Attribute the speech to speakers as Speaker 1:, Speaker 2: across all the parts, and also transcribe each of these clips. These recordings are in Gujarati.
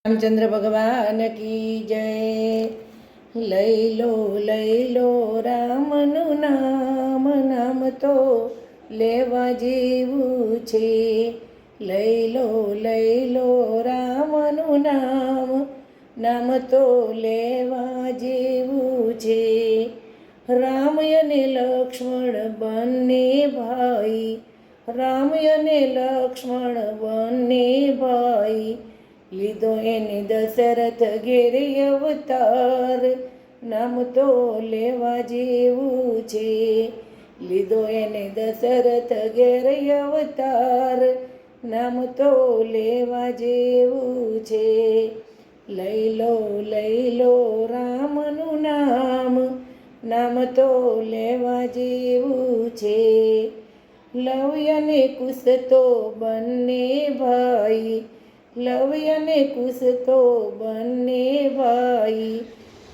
Speaker 1: રામચંદ્ર ભગવાન કી જય। લઈ લો રામનું નામ, નામ તો લેવા જેવું છે। લઈ લો રામનું નામ, નામ તો લેવા જેવું છે। રામ અને લક્ષ્મણ બંને ભાઈ, રામ અને લક્ષ્મણ બંને ભાઈ, લીધો એને દશરથ ઘેરે અવતાર, નામ તો લેવા જેવું છે। લીધો એને દશરથ ઘેરે અવતાર, નામ તો લેવા જેવું છે। લઈ લો રામનું નામ, નામ તો લેવા જેવું છે। લવ અને કુશ તો બંને ભાઈ, લવ અને કુશ તો બંને ભાઈ,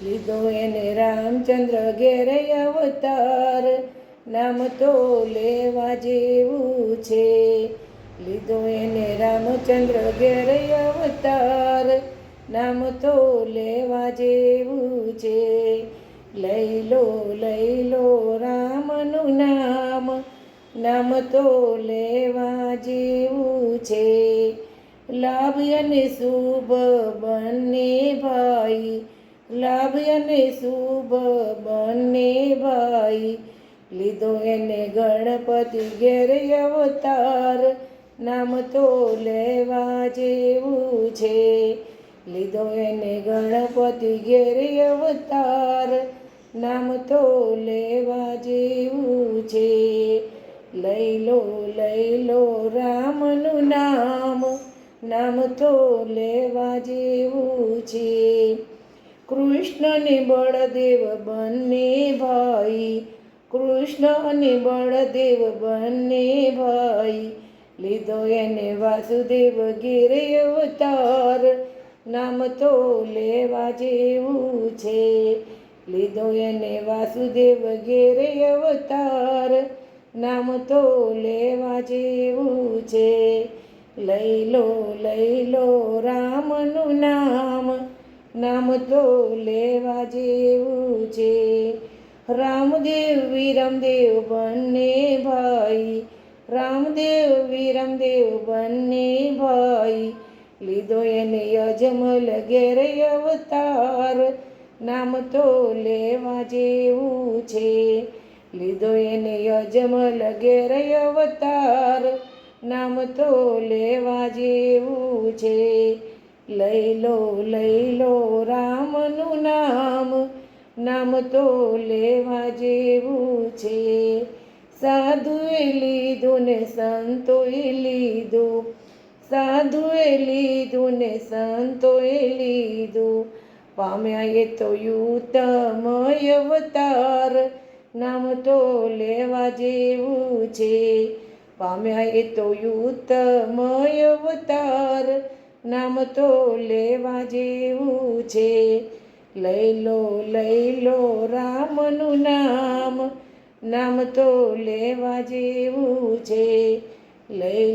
Speaker 1: લીધો એને રામચંદ્ર ઘેરે અવતાર, નામ તો લેવા જેવું છે। લીધો એને રામચંદ્ર ઘેરે અવતાર, નામ તો લેવા જેવું છે। લઈ લો રામનું નામ, નામ તો લેવા જેવું છે। લાભ અને શુભ બંને ભાઈ, લાભ અને શુભ બંને ભાઈ, લીધો એને ગણપતિ ઘેરે અવતાર, નામ તો લેવા જેવું છે। લીધો એને ગણપતિ ઘેરે અવતાર, નામ તો લેવા જેવું છે। લઈ લો રામનું નામ, નામ તો લેવા જેવું છે। કૃષ્ણ અને બળદેવ બંને ભાઈ, કૃષ્ણ અને બળદેવ બંને ભાઈ, લીધો એને વાસુદેવ ઘેરે અવતાર, નામ તો લેવા જેવું છે। લીધો એને વાસુદેવ ઘેરે અવતાર, નામ તો લેવા જેવું છે। લઈ લો રામનું નામ, નામ તો લેવા જેવું છે। રામદેવ વિરમદેવ બંને ભાઈ, રામદેવ વિરમદેવ બંને ભાઈ, લીધો એને અજમલ ઘેરે અવતાર, નામ તો લેવા જેવું છે। લીધો એને અજમલ ઘેરે અવતાર, નામ તો લેવા જેવું છે। લઈ લો રામનું નામ, નામ તો લેવા જેવું છે। સાધુએ લીધું ને સંતોએ લીધું, સાધુએ લીધું ને સંતોએ લીધું, પામ્યા એ તો ઉત્તમય અવતાર, નામ તો લેવા જેવું છે। પામ્યા એ તો ઉત્તમય અવતાર, નામ તો લેવા જેવું છે। લઈ લો રામનું નામ, નામ તો લેવા જેવું છે। લઈ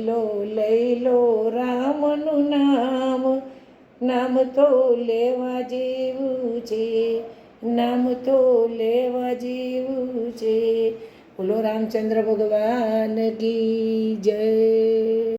Speaker 1: લો રામનું નામ, નામ તો લેવા જેવું છે। નામ તો લેવા જેવું છે। બોલો રામચંદ્ર ભગવાન કી જય।